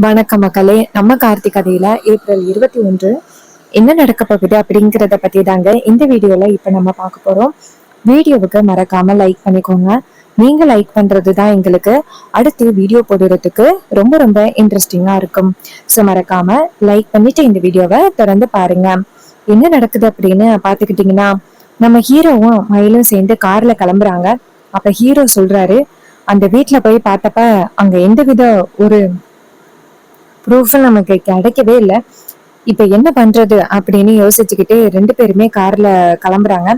வணக்கம் மக்களே. நம்ம கார்த்திக் கதையில ஏப்ரல் 21 என்ன நடக்க போகுது அப்படிங்கிறத பத்தி தாங்க இந்த வீடியோல இப்ப நம்ம பார்க்க போறோம். வீடியோவுக்கு மறக்காம லைக் பண்ணிக்கோங்க. நீங்க லைக் பண்றது தான் எங்களுக்கு அடுத்து வீடியோ போடுறதுக்கு ரொம்ப ரொம்ப இன்ட்ரெஸ்டிங்கா இருக்கும். ஸோ மறக்காம லைக் பண்ணிட்டு இந்த வீடியோவை தொடர்ந்து பாருங்க. என்ன நடக்குது அப்படின்னு பாத்துக்கிட்டீங்கன்னா, நம்ம ஹீரோவும் மயிலும் சேர்ந்து கார்ல கிளம்புறாங்க. அப்ப ஹீரோ சொல்றாரு, அந்த வீட்டுல போய் பார்த்தப்ப அங்க எந்தவித ஒரு ப்ரூஃப் நமக்கு கிடைக்கவே இல்லை. இப்ப என்ன பண்றது அப்படின்னு யோசிச்சுக்கிட்டே ரெண்டு பேருமே கார்ல கிளம்புறாங்க.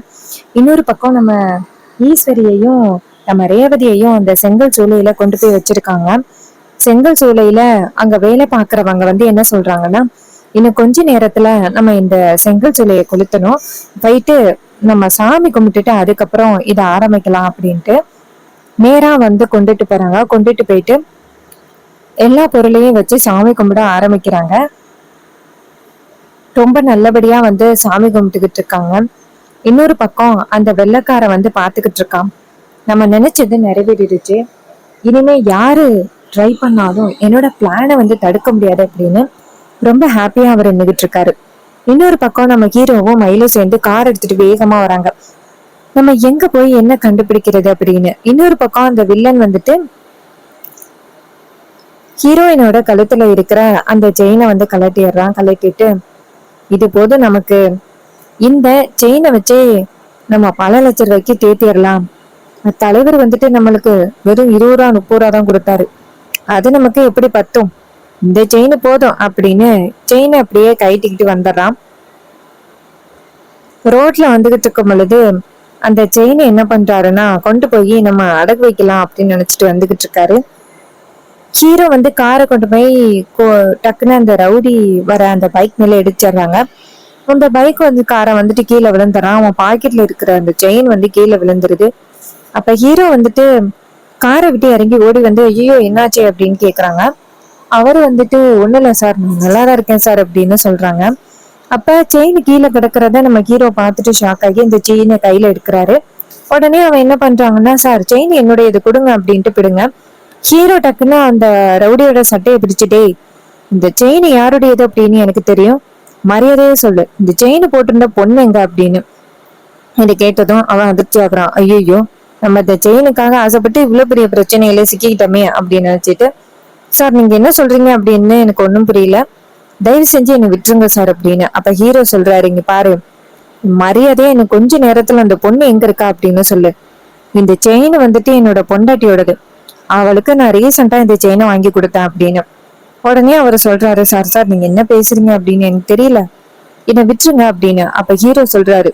இன்னொரு பக்கம் நம்ம ஈஸ்வரியையும் நம்ம ரேவதியையும் அந்த செங்கல் சூளையில கொண்டு போய் வச்சிருக்காங்க. செங்கல் சூளையில அங்க வேலை பாக்குறவங்க என்ன சொல்றாங்கன்னா, இன்னும் கொஞ்ச நேரத்துல நம்ம இந்த செங்கல் சூளையை கொளுத்தணும், போயிட்டு நம்ம சாமி கும்பிட்டுட்டு அதுக்கப்புறம் இதை ஆரம்பிக்கலாம் அப்படின்ட்டு நேரா கொண்டுட்டு போறாங்க. கொண்டுட்டு போயிட்டு எல்லா பொருளையும் வச்சு சாமி கும்பிட ஆரம்பிக்கிறாங்க. ரொம்ப நல்லபடியா சாமி கும்பிட்டுக்கிட்டு இருக்காங்க. இன்னொரு பக்கம் அந்த வெள்ளைக்கார பாத்துக்கிட்டு இருக்கான். நம்ம நினைச்சது நிறைவேறிடுச்சு, இனிமே யாரு ட்ரை பண்ணாலும் என்னோட பிளானை தடுக்க முடியாது அப்படின்னு ரொம்ப ஹாப்பியா அவர் இருந்துகிட்டு இருக்காரு. இன்னொரு பக்கம் நம்ம ஹீரோவும் மயிலும் சேர்ந்து கார் எடுத்துட்டு வேகமா வராங்க. நம்ம எங்க போய் என்ன கண்டுபிடிக்கிறது அப்படின்னு. இன்னொரு பக்கம் அந்த வில்லன் ஹீரோயினோட கழுத்துல இருக்கிற அந்த செயினை கலட்டிடுறான். கலட்டிட்டு இது போதும், நமக்கு இந்த செயினை வச்சே நம்ம பல லட்சம் ரூபாய்க்கு தேத்திடலாம். தலைவர் நம்மளுக்கு வெறும் 20 ரூபா 30 ரூபா தான் கொடுத்தாரு, அது நமக்கு எப்படி பத்தும், இந்த செயின் போதும் அப்படின்னு செயினை அப்படியே கைட்டிக்கிட்டு வந்துடுறான். ரோட்ல வந்துகிட்டு இருக்கும் பொழுது அந்த செயினை என்ன பண்றாருன்னா கொண்டு போய் நம்ம அடகு வைக்கலாம் அப்படின்னு நினைச்சிட்டு வந்துகிட்டு இருக்காரு. ஹீரோ காரை கொண்டு போய் டக்குன்னு அந்த ரவுடி வர அந்த பைக் மேல இடிச்சிடுறாங்க. அந்த பைக் காரை கீழே விழுந்துறான். அவன் பாக்கெட்ல இருக்கிற அந்த செயின் கீழே விழுந்துருது. அப்ப ஹீரோ காரை விட்டு இறங்கி ஓடி ஐயோ என்னாச்சு அப்படின்னு கேக்குறாங்க. அவரு ஒண்ணும் இல்ல சார், நான் நல்லாதான் இருக்கேன் சார் அப்படின்னு சொல்றாங்க. அப்ப செயின் கீழே கிடக்குறத நம்ம ஹீரோ பார்த்துட்டு ஷாக் ஆகி இந்த செயினை கையில எடுக்கிறாரு. உடனே அவன் என்ன பண்றாங்கன்னா, சார் செயின் என்னுடைய இது கொடுங்க அப்படின்ட்டு பிடுங்க. ஹீரோ டக்குன்னு அந்த ரவுடியோட சட்டையை பிடிச்சிட்டே, இந்த செயின் யாருடையது அப்படின்னு எனக்கு தெரியும், மரியாதையே சொல்லு, இந்த செயின் போட்டிருந்த பொண்ணு எங்க அப்படின்னு. இதை கேட்டதும் அவன் அதிர்ச்சி ஆகுறான். ஐயோ, நம்ம இந்த செயினுக்காக ஆசைப்பட்டு இவ்வளவு பெரிய பிரச்சனையில சிக்கிக்கிட்டோமே அப்படின்னு நினைச்சிட்டு, சார் நீங்க என்ன சொல்றீங்க அப்படின்னு எனக்கு ஒன்னும் புரியல, தயவு செஞ்சு என்னை விட்டுருங்க சார் அப்படின்னு. அப்ப ஹீரோ சொல்றாரு, இங்க பாரு, மரியாதையா எனக்கு கொஞ்ச நேரத்துல அந்த பொண்ணு எங்க இருக்கா அப்படின்னு சொல்லு. இந்த செயின் என்னோட பொண்டாட்டியோடது, அவளுக்கு நான் ரீசெண்டா இந்த செயினை வாங்கி கொடுத்தேன் அப்படின்னு. உடனே அவர் சொல்றாரு, சார் சார் நீங்க என்ன பேசுறீங்க அப்படின்னு எனக்கு தெரியல, என்னை விட்டுருங்க அப்படின்னு. அப்ப ஹீரோ சொல்றாரு,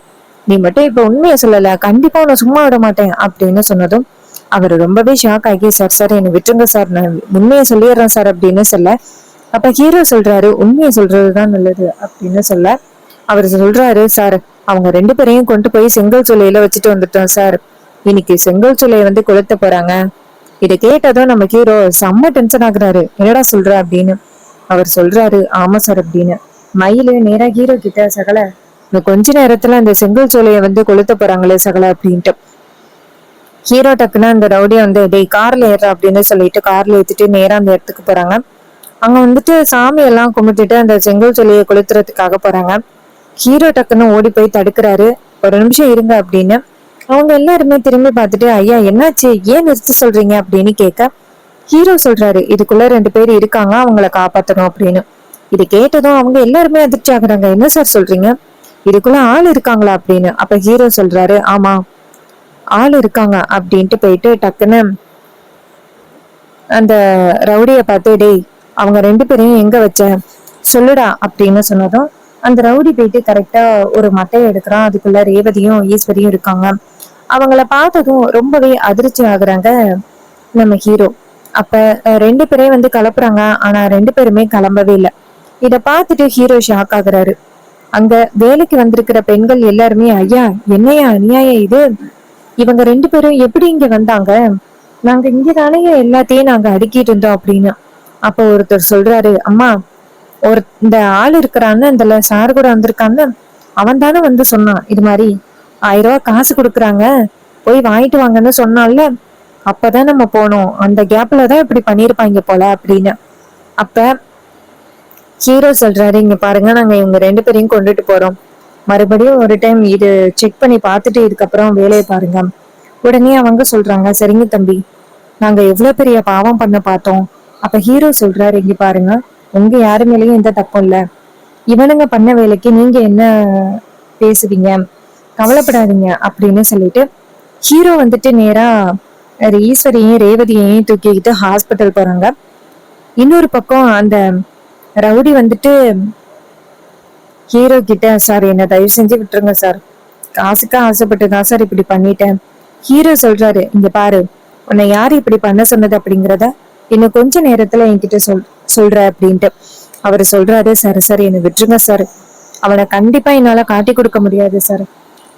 நீ மட்டும் இப்ப உண்மையை சொல்லல, கண்டிப்பா உன்னை சும்மா விட மாட்டேன் அப்படின்னு சொன்னதும் அவர் ரொம்பவே ஷாக் ஆகி, சார் சார் என்னை விட்டுருங்க சார், நான் உண்மையை சொல்லிடுறேன் சார் அப்படின்னு சொல்ல. அப்ப ஹீரோ சொல்றாரு, உண்மையை சொல்றதுதான் நல்லது அப்படின்னு சொல்ல. அவர் சொல்றாரு, சார் அவங்க ரெண்டு பேரையும் கொண்டு போய் செங்கல் சூளையில வச்சுட்டு வந்துட்டோம் சார், இன்னைக்கு செங்கல் சூளையை கொளுத்த போறாங்க. இதை கேட்டதும் நம்ம ஹீரோ செம்ம டென்ஷன் ஆகுறாரு. என்னடா சொல்ற அப்படின்னு. அவர் சொல்றாரு, ஆமா சார் அப்படின்னு. மயிலு நேரா ஹீரோ கிட்ட, சகல இந்த கொஞ்ச நேரத்துல அந்த செங்கல் சோலையை கொளுத்த போறாங்களே சகல அப்படின்ட்டு. ஹீரோ டக்குன்னு அந்த ரவுடியை டேய் கார்ல ஏற அப்படின்னு சொல்லிட்டு கார்ல ஏத்திட்டு நேரா அந்த இடத்துக்கு போறாங்க. அங்க சாமி எல்லாம் கும்பிட்டுட்டு அந்த செங்கல் சோலையை கொளுத்துறதுக்காக போறாங்க. ஹீரோ டக்குன்னு ஓடி போய் தடுக்கிறாரு. ஒரு நிமிஷம் இருங்க அப்படின்னு. அவங்க எல்லாருமே திரும்பி பார்த்துட்டு, ஐயா என்னாச்சு, ஏன் நிறுத்த சொல்றீங்க அப்படின்னு கேட்க, ஹீரோ சொல்றாரு, இதுக்குள்ள 2 பேர் இருக்காங்க, அவங்கள காப்பாத்தணும் அப்படின்னு. இது கேட்டதும் அவங்க எல்லாருமே அதிர்ச்சி ஆகுறாங்க. என்ன சார் சொல்றீங்க, இதுக்குள்ள ஆள் இருக்காங்களா அப்படின்னு. அப்ப ஹீரோ சொல்றாரு, ஆமா ஆள் இருக்காங்க அப்படின்ட்டு போயிட்டு டக்குன்னு அந்த ரவுடிய பார்த்து, டேய் அவங்க 2 பேரையும் எங்க வச்ச சொல்லுடா அப்படின்னு சொன்னதும் அந்த ரவுடி போயிட்டு கரெக்டா ஒரு மட்டையை எடுக்கிறான். அதுக்குள்ள ரேவதியும் ஈஸ்வரியும் இருக்காங்க. அவங்கள பார்த்ததும் ரொம்பவே அதிர்ச்சி ஆகுறாங்க நம்ம ஹீரோ. அப்ப 2 பேரையும் கிளப்புறாங்க. ஆனா 2 பேருமே கிளம்பவே இல்லை. இத பார்த்துட்டு ஹீரோ ஷாக் ஆகுறாரு. அங்க வேலைக்கு வந்திருக்கிற பெண்கள் எல்லாருமே, ஐயா என்னையா அநியாயம் இது, இவங்க 2 பேரும் எப்படி இங்க வந்தாங்க, நாங்க இங்கதானே எல்லாத்தையும் நாங்க அடுக்கிட்டு இருந்தோம் அப்படின்னு. அப்ப ஒருத்தர் சொல்றாரு, அம்மா இந்த ஆள் இருக்கிறான்னு இந்த சார் கூட வந்திருக்கான்னு, அவன் தானே சொன்னான், இது மாதிரி 1000 ரூபாய் காசு கொடுக்குறாங்க, போய் வாங்கிட்டு வாங்கன்னு சொன்னால, அப்பதான் நம்ம போனோம், அந்த கேப்ல தான் இப்படி பண்ணிருப்பாங்க போல அப்படின்னு. அப்ப ஹீரோ சொல்றாரு, இங்க பாருங்க, நாங்க இவங்க 2 பேரையும் கொண்டுட்டு போறோம். மறுபடியும் ஒரு டைம் இது செக் பண்ணி பார்த்துட்டு இதுக்கப்புறம் வேலையை பாருங்க. உடனே அவங்க சொல்றாங்க, சரிங்க தம்பி, நாங்க எவ்வளவு பெரிய பாவம் பண்ண பார்த்தோம். அப்ப ஹீரோ சொல்றாரு, இங்க பாருங்க, உங்க யாரு மேலயும் எந்த தப்பும் இல்ல. இவனுங்க பண்ண வேலைக்கு நீங்க என்ன பேசுவீங்க, கவலைப்படாதீங்க அப்படின்னு சொல்லிட்டு ஹீரோ வந்துட்டு நேரா ஈஸ்வரியையும் ரேவதியையும் தூக்கிக்கிட்டு ஹாஸ்பிட்டல் போறாங்க. இன்னொரு பக்கம் அந்த ரவுடி வந்துட்டு ஹீரோ கிட்ட, சார் என்ன தயவு செஞ்சு விட்டுருங்க சார், காசுக்கா ஆசைப்பட்டு தான் சார் இப்படி பண்ணிட்டேன். ஹீரோ சொல்றாரு, இங்க பாரு, உன்னை யாரு இப்படி பண்ண சொன்னது அப்படிங்கிறத இன்னும் கொஞ்ச நேரத்துல என்கிட்ட சொல்ற அப்படின்ட்டு அவரு சொல்றாரு. சார் சார் என்னை விட்டுருங்க சார், அவனை கண்டிப்பா என்னால காட்டி கொடுக்க முடியாது சார்.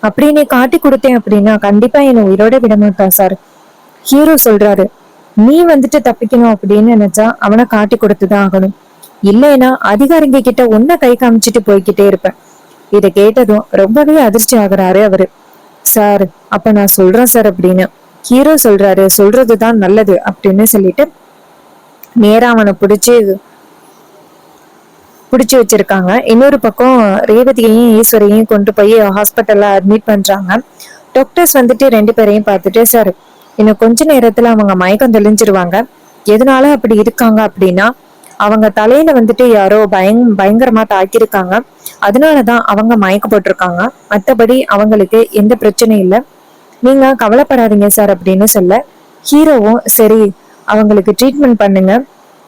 அப்படி நீ காட்டி கொடுத்தேன் அப்படின்னா கண்டிப்பா என்னை உயிரோட விட மாட்டான் சார். ஹீரோ சொல்றாரு, நீ வந்துட்டு தப்பிக்கணும் அப்படின்னு நினைச்சா அவனை காட்டி கொடுத்துதான் ஆகணும், இல்லைன்னா அதிகாரிங்க கிட்ட உன்னை கை காமிச்சிட்டு போய்கிட்டே இருப்பேன். இதை கேட்டதும் ரொம்பவே அதிர்ச்சி ஆகுறாரு அவரு. சார் அப்ப நான் சொல்றேன் சார் அப்படின்னு ஹீரோ சொல்றாரு. சொல்றதுதான் நல்லது அப்படின்னு சொல்லிட்டு நேரா அவனை பிடிச்சு வச்சிருக்காங்க. இன்னொரு பக்கம் ரேவதியையும் ஈஸ்வரையும் கொண்டு போய் ஹாஸ்பிட்டல்ல அட்மிட் பண்றாங்க. டாக்டர்ஸ் வந்துட்டு 2 பேரையும் பார்த்துட்டு, சார் இன்னும் கொஞ்ச நேரத்துல அவங்க மயக்கம் தெளிஞ்சிருவாங்க. எதனால அப்படி இருக்காங்க அப்படின்னா அவங்க தலையில வந்துட்டு யாரோ பயங்கரமா தாக்கியிருக்காங்க, அதனாலதான் அவங்க மயக்க போட்டிருக்காங்க. மற்றபடி அவங்களுக்கு எந்த பிரச்சனையும் இல்லை, நீங்க கவலைப்படாதீங்க சார் அப்படின்னு சொல்ல ஹீரோவும் சரி அவங்களுக்கு ட்ரீட்மெண்ட் பண்ணுங்க,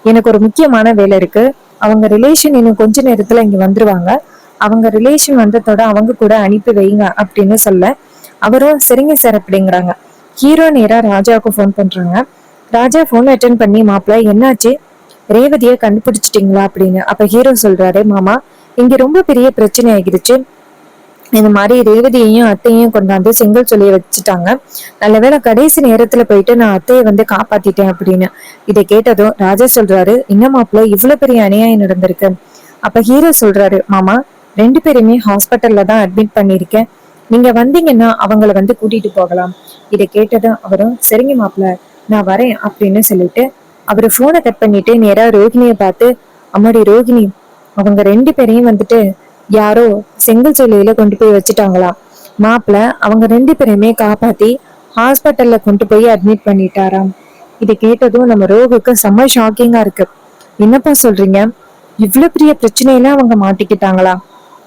எனக்கு ஒரு முக்கியமான வேலை இருக்கு, அவங்க ரிலேஷன் இன்னும் கொஞ்ச நேரத்துல இங்க வந்துருவாங்க, அவங்க ரிலேஷன் வந்ததோட அவங்க கூட அனுப்பி வைங்க அப்படின்னு சொல்ல அவரும் சரிங்க சார் அப்படிங்கிறாங்க. ஹீரோ நேரா ராஜாவுக்கு ஃபோன் பண்றாங்க. ராஜா ஃபோன் அட்டன் பண்ணி, மாப்பிள்ள என்னாச்சு, ரேவதியை கண்டுபிடிச்சிட்டீங்களா அப்படின்னு. அப்ப ஹீரோ சொல்றாரு, மாமா இங்க ரொம்ப பெரிய பிரச்சனை ஆகிடுச்சு, இந்த மாதிரி ரேவதியையும் அத்தையும் கொண்டாந்து செங்கல் சொல்லிய வச்சுட்டாங்க, நல்லவேளை கடைசி நேரத்துல போயிட்டு நான் அத்தையை வந்து காப்பாத்திட்டேன் அப்படின்னு. இதை கேட்டதும் ராஜா சொல்றாரு, இன்னமாப்புல இவ்வளவு பெரிய அநியாயம் நடந்திருக்கு. அப்ப ஹீரோ சொல்றாரு, மாமா 2 பேருமே ஹாஸ்பிட்டல்ல தான் அட்மிட் பண்ணிருக்கேன், நீங்க வந்தீங்கன்னா அவங்கள வந்து கூட்டிட்டு போகலாம். இதை கேட்டதும் அவரும் சரிங்க மாப்பிள்ள நான் வரேன் அப்படின்னு சொல்லிட்டு அவரு போனை கட் பண்ணிட்டு நேரா ரோகிணியை பார்த்து, அம்மாடி ரோகிணி, அவங்க 2 பேரையும் வந்துட்டு யாரோ செங்கல் சூளையில கொண்டு போய் வச்சுட்டாங்களா, மாப்பிள்ள அவங்க 2 பேரையுமே காப்பாத்தி ஹாஸ்பிட்டல்ல கொண்டு போய் அட்மிட் பண்ணிட்டாராம். இதை கேட்டதும் நம்ம ரோகுக்கு செம்ம ஷாக்கிங்கா இருக்கு. என்னப்பா சொல்றீங்க, இவ்வளவு பெரிய பிரச்சனையில அவங்க மாட்டிக்கிட்டாங்களா?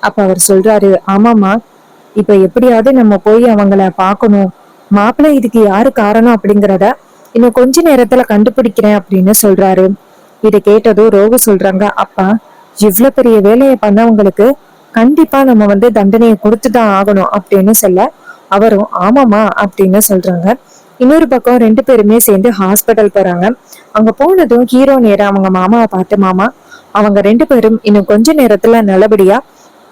அப்ப அவர் சொல்றாரு, ஆமாமா, இப்ப எப்படியாவது நம்ம போய் அவங்கள பாக்கணும், மாப்பிள்ளை இதுக்கு யாரு காரணம் அப்படிங்கிறத இன்னும் கொஞ்ச நேரத்துல கண்டுபிடிக்கிறேன் அப்படின்னு சொல்றாரு. இதை கேட்டதும் ரோகு சொல்றாங்க, அப்பா இவ்வளவு பெரிய வேலையை பண்ணவங்களுக்கு கண்டிப்பா நம்ம வந்து தண்டனையை கொடுத்துதான் ஆகணும் அப்படின்னு சொல்ல அவரும் ஆமாமா அப்படின்னு சொல்றாங்க. இன்னொரு பக்கம் 2 பேருமே சேர்ந்து ஹாஸ்பிட்டல் போறாங்க. அங்க போனதும் ஹீரோ நேரா அவங்க மாமாவை பார்த்து, மாமா அவங்க 2 பேரும் இன்னும் கொஞ்ச நேரத்துல நல்லபடியா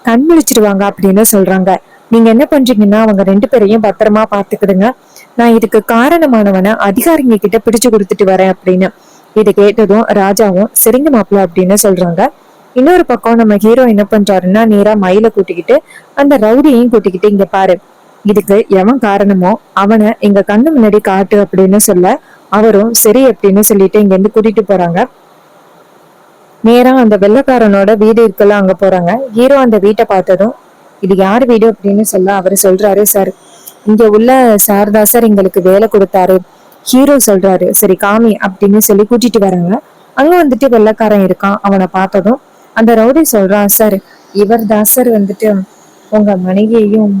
கண் விழிச்சிருவாங்க அப்படின்னு சொல்றாங்க. நீங்க என்ன பண்றீங்கன்னா அவங்க 2 பேரையும் பத்திரமா பாத்துக்கிடுங்க, நான் இதுக்கு காரணமானவனை அதிகாரிங்க கிட்ட பிடிச்சு கொடுத்துட்டு வரேன் அப்படின்னு. இதை கேட்டதும் ராஜாவும் சரிங்க மாப்பிள்ள அப்படின்னு சொல்றாங்க. இன்னொரு பக்கம் நம்ம ஹீரோ என்ன பண்றாருன்னா நேரா மயில கூட்டிக்கிட்டு அந்த ரவுடியையும் கூட்டிக்கிட்டு, இங்க பாரு, இதுக்கு எவன் காரணமோ அவனை எங்க கண்ணு முன்னாடி காட்டு அப்படின்னு சொல்ல அவரும் சரி அப்படின்னு சொல்லிட்டு இங்க இருந்து கூட்டிட்டு போறாங்க. நேரா அந்த வெள்ளைக்காரனோட வீடு இருக்குல்ல அங்க போறாங்க. ஹீரோ அந்த வீட்டை பார்த்ததும் இது யார் வீடு அப்படின்னு சொல்ல அவரு சொல்றாரு, சார் இங்க உள்ள சாரதா சார் எங்களுக்கு வேலை கொடுத்தாரு. ஹீரோ சொல்றாரு, சரி காமி அப்படின்னு சொல்லி கூட்டிட்டு வராங்க. அங்க வந்துட்டு வெள்ளைக்காரன் இருக்கான். அவனை பார்த்ததும் அந்த ரவுடி சொல்றான், சார் இவர் தான் சார் வந்துட்டு உங்க மனைவியையும்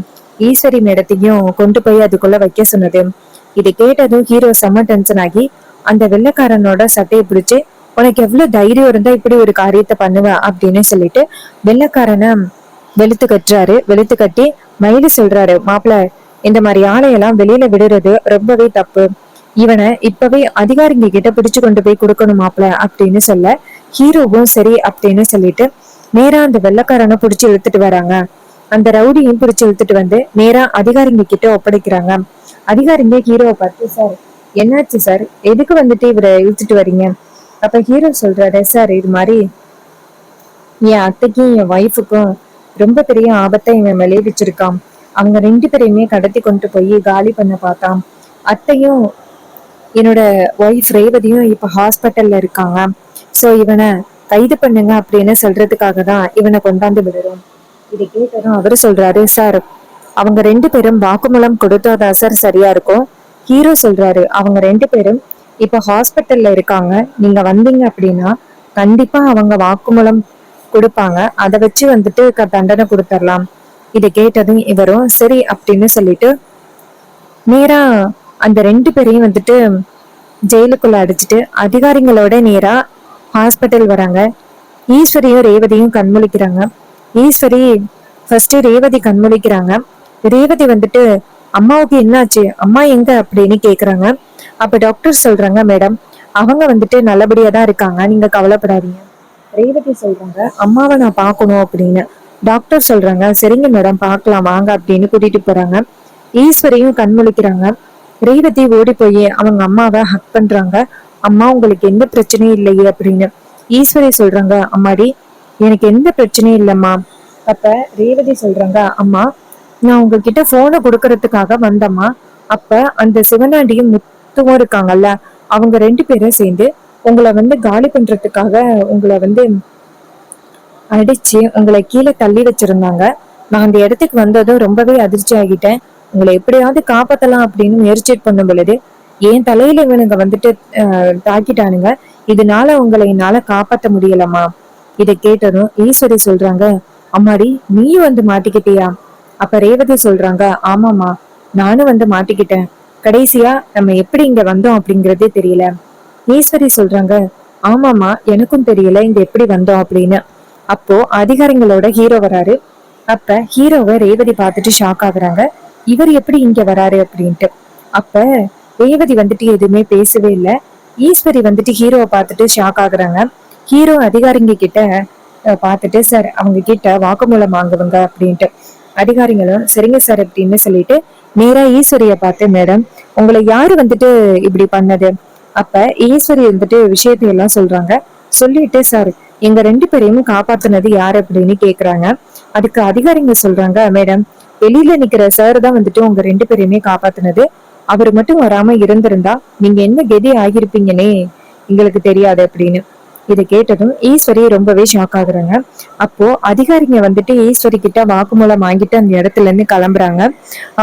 ஈஸ்வரி மேடத்தையும் கொண்டு போய் அதுக்குள்ள வைக்க சொன்னது. இதை கேட்டதும் ஹீரோ செம்ம டென்ஷன் ஆகி அந்த வெள்ளைக்காரனோட சட்டையை பிடிச்சு, உனக்கு எவ்வளவு தைரியம் இருந்தா இப்படி ஒரு காரியத்தை பண்ணுவ அப்படின்னு சொல்லிட்டு வெள்ளைக்காரனை வெளுத்து கட்டி மயிலு சொல்றாரு, மாப்பிள்ள இந்த மாதிரி ஆளையெல்லாம் வெளியில விடுறது ரொம்பவே தப்பு, இவனை இப்பவே அதிகாரிங்க கிட்ட பிடிச்சு கொண்டு போய் கொடுக்கணும் மாப்பிள்ள அப்படின்னு சொல்ல ஹீரோவும் சரி அப்படின்னு சொல்லிட்டு நேரா அந்த வெள்ளைக்காரனை பிடிச்சு இழுத்துட்டு வராங்க. அந்த ரவுடியும் பிடிச்சு இழுத்துட்டு வந்து நேரா அதிகாரிங்க கிட்ட ஒப்படைக்கிறாங்க. அதிகாரிங்க ஹீரோவை பார்த்து, சார் என்னாச்சு சார், எதுக்கு வந்துட்டு இவரை இழுத்துட்டு வரீங்க? அப்ப ஹீரோ சொல்றாரு, சார் இது மாதிரி என் அத்தைக்கும் என் ஒய்ஃபுக்கும் ரொம்ப பெரிய ஆபத்தை இவன் விளைவிச்சிருக்கான், அவங்க 2 பேரையுமே கடத்தி கொண்டு போய் காலி பண்ண பார்த்தான், அத்தையும் என்னோட ஒய்ஃப் ரேவதியும் இப்ப ஹாஸ்பிட்டல்ல இருக்காங்க, சோ இவனை கைது பண்ணுங்க அப்படின்னு சொல்றதுக்காக தான் இவனை கொண்டாந்து விடுறோம். இதை கேட்டதும் அவரு சொல்றாரு, சார் அவங்க 2 பேரும் வாக்குமூலம் கொடுத்தாதான் சார் சரியா இருக்கும். ஹீரோ சொல்றாரு, அவங்க 2 பேரும் இப்ப ஹாஸ்பிட்டல்ல இருக்காங்க, நீங்க வந்தீங்க அப்படின்னா கண்டிப்பா அவங்க வாக்குமூலம் கொடுப்பாங்க, அதை வச்சு வந்துட்டு தண்டனை கொடுத்துடலாம். இதை கேட்டதும் இவரும் சரி அப்படின்னு சொல்லிட்டு நேரா அந்த 2 பேரையும் வந்துட்டு ஜெயிலுக்குள்ள அடிச்சுட்டு அதிகாரிகளோட நேரா ஹாஸ்பிட்டல் வராங்க. ஈஸ்வரியும் ரேவதியும் கண்முழிக்கிறாங்க. ஈஸ்வரி ஃபர்ஸ்ட் ரேவதி கண்முழிக்கிறாங்க. ரேவதி வந்துட்டு அம்மாவுக்கு என்னாச்சு, அம்மா எங்க அப்படின்னு கேக்குறாங்க. அப்ப டாக்டர் சொல்றாங்க, மேடம் அவங்க வந்துட்டு நல்லபடியா தான் இருக்காங்க, நீங்க கவலைப்படாதீங்க. ரேவதி சொல்றாங்க, அம்மாவை நான் பார்க்கணும் அப்படின்னு. டாக்டர் சொல்றாங்க, சரிங்க மேடம் பார்க்கலாம் வாங்க அப்படின்னு கூட்டிட்டு போறாங்க. ஈஸ்வரியும் கண்முழிக்கிறாங்க. ரேவதி ஓடி போய் அவங்க அம்மாவை ஹக் பண்றாங்க. அம்மா உங்களுக்கு எந்த பிரச்சனையும் இல்லையே அப்படின்னு. ஈஸ்வரி சொல்றாங்க, அம்மாடி எனக்கு எந்த பிரச்சனையும் இல்லம்மா. அப்ப ரேவதி சொல்றாங்க, அம்மா நான் உங்ககிட்ட போனை கொடுக்கறதுக்காக வந்தம்மா. அப்ப அந்த சிவனாண்டியும் முத்துவும் இருக்காங்கல்ல, அவங்க 2 பேரும் சேர்ந்து உங்களை வந்து காலி பண்றதுக்காக உங்களை வந்து அடிச்சு உங்களை கீழே தள்ளி வச்சிருந்தாங்க. நான் அந்த இடத்துக்கு வந்ததும் ரொம்பவே அதிர்ச்சி ஆகிட்டேன். உங்களை எப்படியாவது காப்பாத்தலாம் அப்படின்னு முயற்சி பண்ணும் பொழுது என் தலையில இவனுங்க வந்துட்டு தாக்கிட்டானுங்க. இதனால உங்களை என்னால காப்பாத்த முடியலம்மா. இதை கேட்டதும் ஈஸ்வரி சொல்றாங்க, அம்மாடி நீயும் வந்து மாட்டிக்கிட்டியா? அப்ப ரேவதி சொல்றாங்க, ஆமாமா நானும் வந்து மாட்டிக்கிட்டேன். கடைசியா நம்ம எப்படி இங்க வந்தோம் அப்படிங்கறதே தெரியல. ஈஸ்வரி சொல்றாங்க, ஆமாமா எனக்கும் தெரியல இங்க எப்படி வந்தோம் அப்படின்னு. அப்போ அதிகாரிகளோட ஹீரோ வராரு. அப்ப ஹீரோவை ரேவதி பார்த்துட்டு ஷாக் ஆகுறாங்க, இவர் எப்படி இங்க வராரு அப்படின்ட்டு. அப்ப ரேவதி வந்துட்டு எதுவுமே பேசவே இல்லை. ஈஸ்வரி வந்துட்டு ஹீரோவை பார்த்துட்டு ஷாக் ஆகுறாங்க. ஹீரோ அதிகாரிங்க கிட்ட பார்த்துட்டு, சார் அவங்க கிட்ட வாக்குமூலம் வாங்குவங்க அப்படின்ட்டு. அதிகாரிகளும் சரிங்க சார் அப்படின்னு சொல்லிட்டு நேரா ஈஸ்வரிய பார்த்து, மேடம் உங்களை யாரு வந்துட்டு இப்படி பண்ணது? அப்ப ஈஸ்வரி வந்துட்டு விஷயத்தையெல்லாம் சொல்றாங்க. சொல்லிட்டு, சார் எங்க 2 பேரையும் காப்பாத்துனது யாரு அப்படின்னு கேக்குறாங்க. அதுக்கு அதிகாரிங்க சொல்றாங்க, மேடம் வெளியில நிக்கிற சார் தான் வந்துட்டு உங்க 2 பேரையுமே காப்பாத்துனது. அவரு மட்டும் வராம இருந்திருந்தா நீங்க என்ன கெதி ஆகிருப்பீங்கன்னே எங்களுக்கு தெரியாது அப்படின்னு. இதை கேட்டதும் ஈஸ்வரி ரொம்பவே ஷாக் ஆகுறாங்க. அப்போ அதிகாரிங்க வந்துட்டு ஈஸ்வரி கிட்ட வாக்குமூலம் வாங்கிட்டு அந்த இடத்துல இருந்து கிளம்புறாங்க.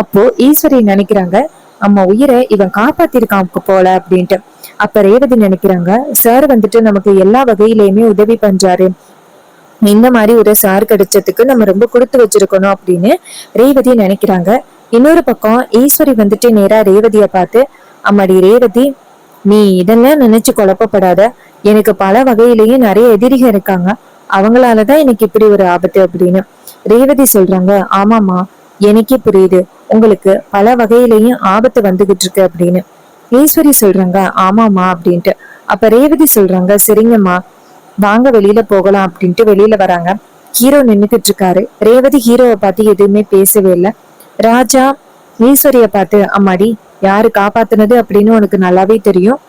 அப்போ ஈஸ்வரி நினைக்கிறாங்க, நம்ம உயிரை இவன் காப்பாத்திருக்கான் போல அப்படின்ட்டு. அப்ப ரேவதி நினைக்கிறாங்க, சார் வந்துட்டு நமக்கு எல்லா வகையிலயுமே உதவி பண்றாரு, இந்த மாதிரி ஒரு சார் கிடைச்சதுக்கு நம்ம ரொம்ப கொடுத்து வச்சிருக்கணும் அப்படின்னு ரேவதி நினைக்கிறாங்க. இன்னொரு பக்கம் ஈஸ்வரி வந்துட்டு நேரா ரேவதிய பார்த்து, அம்மாடி ரேவதி நீ இதெல்லாம் நினைச்சு குழப்பப்படாத, எனக்கு பல வகையிலயும் நிறைய எதிரிகள் இருக்காங்க, அவங்களாலதான் எனக்கு இப்படி ஒரு ஆபத்து அப்படின்னு. ரேவதி சொல்றாங்க, ஆமாமா எனக்கே புரியுது, உங்களுக்கு பல வகையிலயும் ஆபத்து வந்துகிட்டு இருக்கு அப்படின்னு. ஈஸ்வரி சொல்றாங்க, ஆமாமா அப்படின்ட்டு. அப்ப ரேவதி சொல்றாங்க, சரிங்கம்மா வாங்க வெளியில போகலாம் அப்படின்ட்டு வெளியில வராங்க. ஹீரோ நின்னுகிட்டு இருக்காரு. ரேவதி ஹீரோவை பார்த்து எதுவுமே பேசவே இல்லை. ராஜா ஈஸ்வரிய பார்த்து, அம்மாடி யாரு காப்பாத்துனது அப்படின்னு உனக்கு நல்லாவே தெரியும்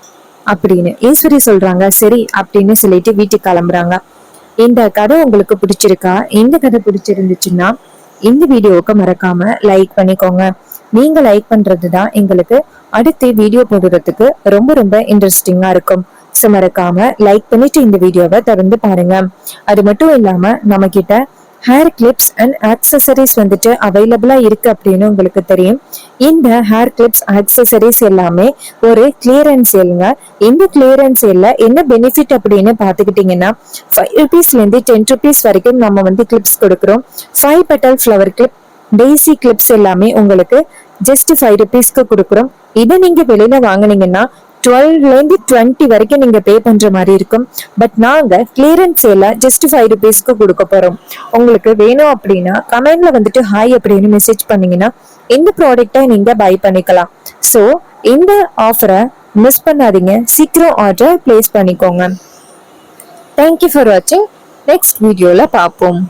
அப்படின்னு ஈஸ்வரி சொல்றாங்க. சரி அப்படின்னு சொல்லிட்டு வீட்டுக்கு கிளம்புறாங்க. இந்த கதை உங்களுக்கு பிடிச்சிருக்கா? இந்த கதை பிடிச்சிருந்துச்சுன்னா இந்த வீடியோவுக்கு மறக்காம லைக் பண்ணிக்கோங்க. நீங்க லைக் பண்றதுதான் எங்களுக்கு அடுத்து வீடியோ போடுறதுக்கு ரொம்ப ரொம்ப இன்ட்ரெஸ்டிங்கா இருக்கும். சோ மறக்காம லைக் பண்ணிட்டு இந்த வீடியோவை தொடர்ந்து பாருங்க. அது மட்டும் இல்லாம நம்ம கிட்ட ஹேர் கிளிப்ஸ் அண்ட் ஆக்சசரிஸ் வந்துட்டு அவைலபிளா இருக்கு அப்படின்னு உங்களுக்கு தெரியும். இந்த ஹேர் கிளிப்ஸ் ஆக்சசரிஸ் எல்லாமே ஒரு கிளியரன்ஸ் சேலுங்க. இந்த கிளியரன்ஸ் சேல்ல என்ன பெனிஃபிட் அப்படின்னு பாத்துக்கிட்டீங்கன்னா, 5 rupeesல இருந்து 10 rupees வரைக்கும் நம்ம வந்து கிளிப்ஸ் கொடுக்குறோம். 5 petal flower clip, daisy clips எல்லாமே உங்களுக்கு ஜஸ்ட் 5 rupeesக்கு கொடுக்குறோம். இதை நீங்க வெளியில வாங்கினீங்கன்னா 12ல இருந்து 20 வரைக்கும் நீங்க பே பண்ற மாதிரி இருக்கும். பட் நாங்க கிளியரன்ஸ் சேல்ல ஜஸ்ட் 5 rupeesக்கு கொடுக்க போறோம். உங்களுக்கு வேணும் அப்படின்னா கமெண்ட்ல வந்துட்டு ஹாய் அப்படின்னு மெசேஜ் பண்ணீங்கன்னா இந்த ப்ராடக்டை நீங்க பை பண்ணிக்கலாம். ஸோ இந்த ஆஃபரை மிஸ் பண்ணாதீங்க, சீக்கிரம் ஆர்டர் பிளேஸ் பண்ணிக்கோங்க. தேங்க்யூ ஃபார் வாட்சிங். நெக்ஸ்ட் வீடியோல பார்ப்போம்.